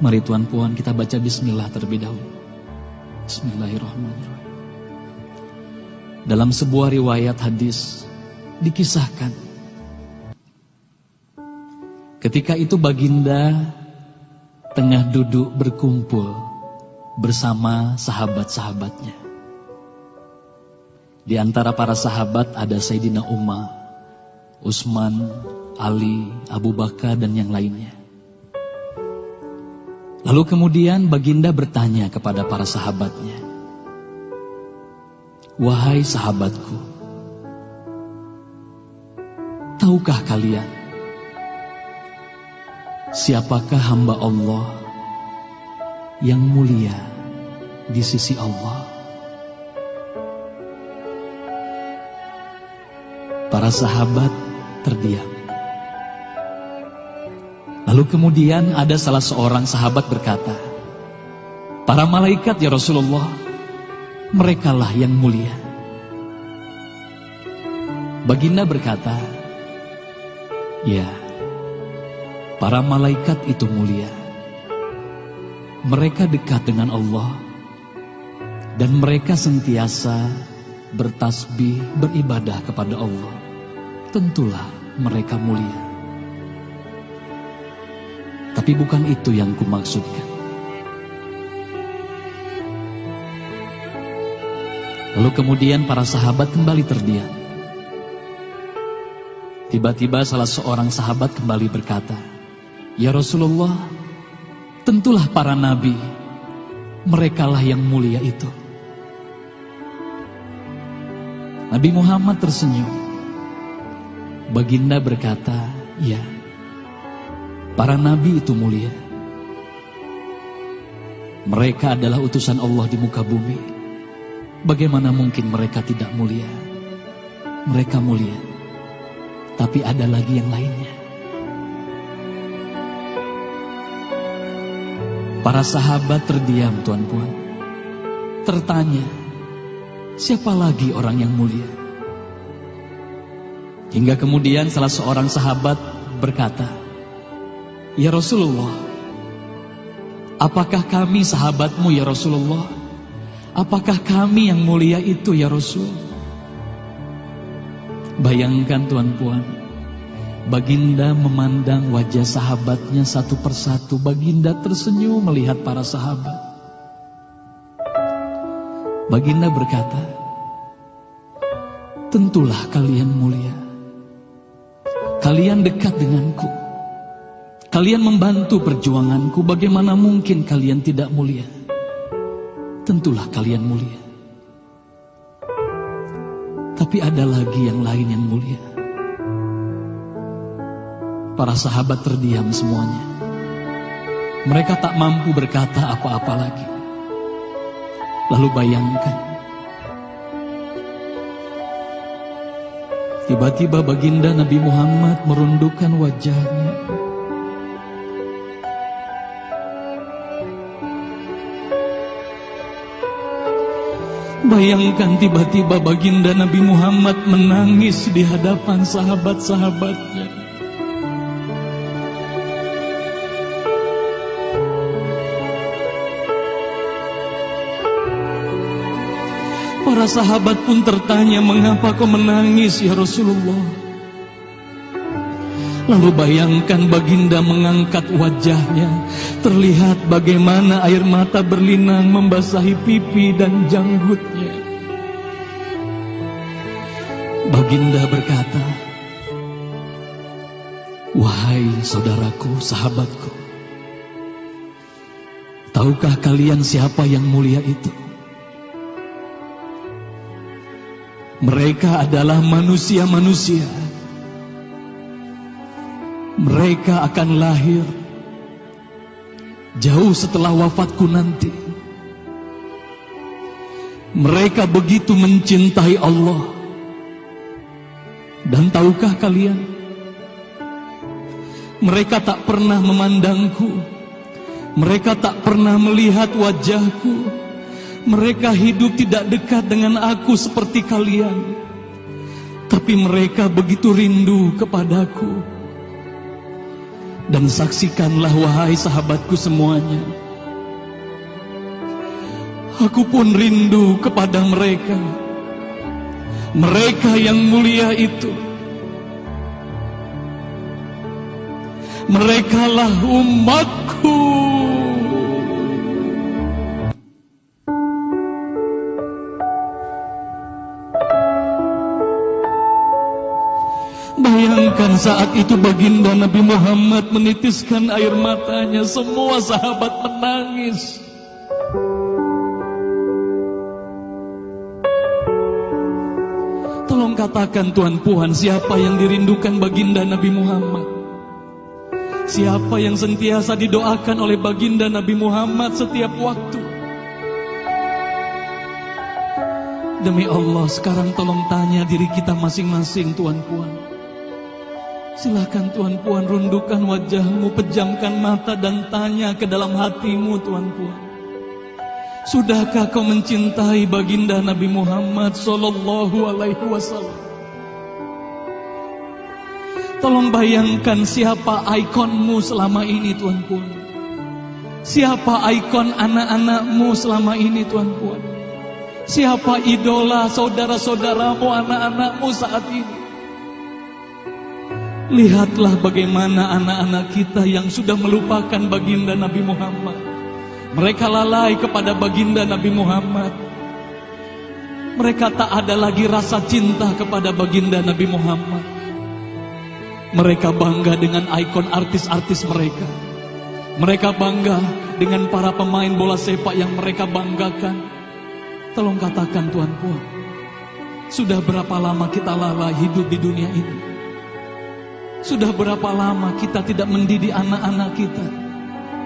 Mari Tuan Puan kita baca bismillah terlebih dahulu. Bismillahirrahmanirrahim. Dalam sebuah riwayat hadis dikisahkan, ketika itu baginda tengah duduk berkumpul bersama sahabat-sahabatnya. Di antara para sahabat ada Sayyidina Umar, Utsman, Ali, Abu Bakar dan yang lainnya. Lalu kemudian baginda bertanya kepada para sahabatnya, "Wahai sahabatku, tahukah kalian siapakah hamba Allah yang mulia di sisi Allah?" Para sahabat terdiam. Lalu kemudian ada salah seorang sahabat berkata, "Para malaikat ya Rasulullah, merekalah yang mulia." Baginda berkata, "Ya, para malaikat itu mulia. Mereka dekat dengan Allah dan mereka sentiasa bertasbih, beribadah kepada Allah. Tentulah mereka mulia. Tapi bukan itu yang kumaksudkan." Lalu kemudian para sahabat kembali terdiam. Tiba-tiba salah seorang sahabat kembali berkata, "Ya Rasulullah, tentulah para nabi, merekalah yang mulia itu." Nabi Muhammad tersenyum. Baginda berkata, "Ya, para nabi itu mulia. Mereka adalah utusan Allah di muka bumi. Bagaimana mungkin mereka tidak mulia? Mereka mulia. Tapi ada lagi yang lainnya." Para sahabat terdiam, Tuan Puan. Tertanya, siapa lagi orang yang mulia? Hingga kemudian salah seorang sahabat berkata, "Ya Rasulullah, apakah kami sahabatmu ya Rasulullah? Apakah kami yang mulia itu ya Rasul?" Bayangkan Tuan Puan, baginda memandang wajah sahabatnya satu persatu. Baginda tersenyum melihat para sahabat. Baginda berkata, "Tentulah kalian mulia. Kalian dekat denganku. Kalian membantu perjuanganku. Bagaimana mungkin kalian tidak mulia? Tentulah kalian mulia. Tapi ada lagi yang lain yang mulia." Para sahabat terdiam semuanya. Mereka tak mampu berkata apa-apa lagi. Lalu bayangkan, tiba-tiba baginda Nabi Muhammad merundukkan wajahnya. Bayangkan tiba-tiba baginda Nabi Muhammad menangis di hadapan sahabat-sahabatnya. Para sahabat pun tertanya, "Mengapa kau menangis ya Rasulullah?" Lalu bayangkan baginda mengangkat wajahnya. Terlihat bagaimana air mata berlinang membasahi pipi dan janggutnya. Baginda berkata, "Wahai saudaraku, sahabatku, tahukah kalian siapa yang mulia itu? Mereka adalah manusia-manusia. Mereka akan lahir jauh setelah wafatku nanti. Mereka begitu mencintai Allah. Dan tahukah kalian, mereka tak pernah memandangku. Mereka tak pernah melihat wajahku. Mereka hidup tidak dekat dengan aku seperti kalian. Tapi mereka begitu rindu kepadaku. Dan saksikanlah wahai sahabatku semuanya, aku pun rindu kepada mereka, mereka yang mulia itu. Merekalah umatku. Bayangkan saat itu baginda Nabi Muhammad menitiskan air matanya, semua sahabat menangis. Tolong katakan tuan-puan, siapa yang dirindukan baginda Nabi Muhammad? Siapa yang sentiasa didoakan oleh baginda Nabi Muhammad setiap waktu? Demi Allah, sekarang tolong tanya diri kita masing-masing, tuan-puan. Silakan tuan-puan rundukkan wajahmu, pejamkan mata dan tanya ke dalam hatimu, tuan-puan. Sudahkah kau mencintai baginda Nabi Muhammad sallallahu alaihi wasallam? Tolong bayangkan siapa ikonmu selama ini, tuan-puan. Siapa ikon anak-anakmu selama ini, tuan-puan. Siapa idola saudara-saudaramu, anak-anakmu saat ini. Lihatlah bagaimana anak-anak kita yang sudah melupakan baginda Nabi Muhammad. Mereka lalai kepada baginda Nabi Muhammad. Mereka tak ada lagi rasa cinta kepada baginda Nabi Muhammad. Mereka bangga dengan ikon artis-artis mereka. Mereka bangga dengan para pemain bola sepak yang mereka banggakan. Tolong katakan tuan-puan, sudah berapa lama kita lalai hidup di dunia ini? Sudah berapa lama kita tidak mendidik anak-anak kita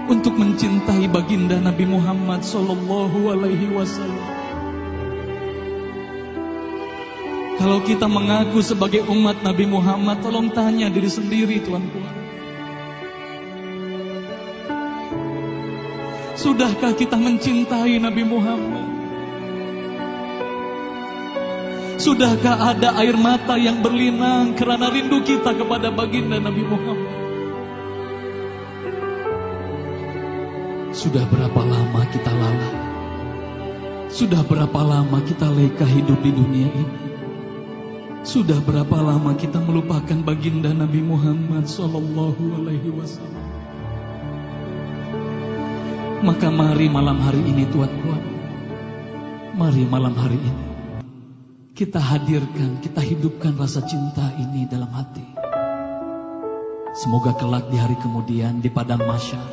untuk mencintai baginda Nabi Muhammad sallallahu alaihi wasallam? Kalau kita mengaku sebagai umat Nabi Muhammad, tolong tanya diri sendiri, tuan-puan. Sudahkah kita mencintai Nabi Muhammad? Sudahkah ada air mata yang berlinang karena rindu kita kepada baginda Nabi Muhammad? Sudah berapa lama kita lalai? Sudah berapa lama kita leka hidup di dunia ini? Sudah berapa lama kita melupakan baginda Nabi Muhammad sallallahu alaihi wasallam? Maka mari malam hari ini, tuan-tuan, mari malam hari ini kita hadirkan, kita hidupkan rasa cinta ini dalam hati. Semoga kelak di hari kemudian di padang mahsyar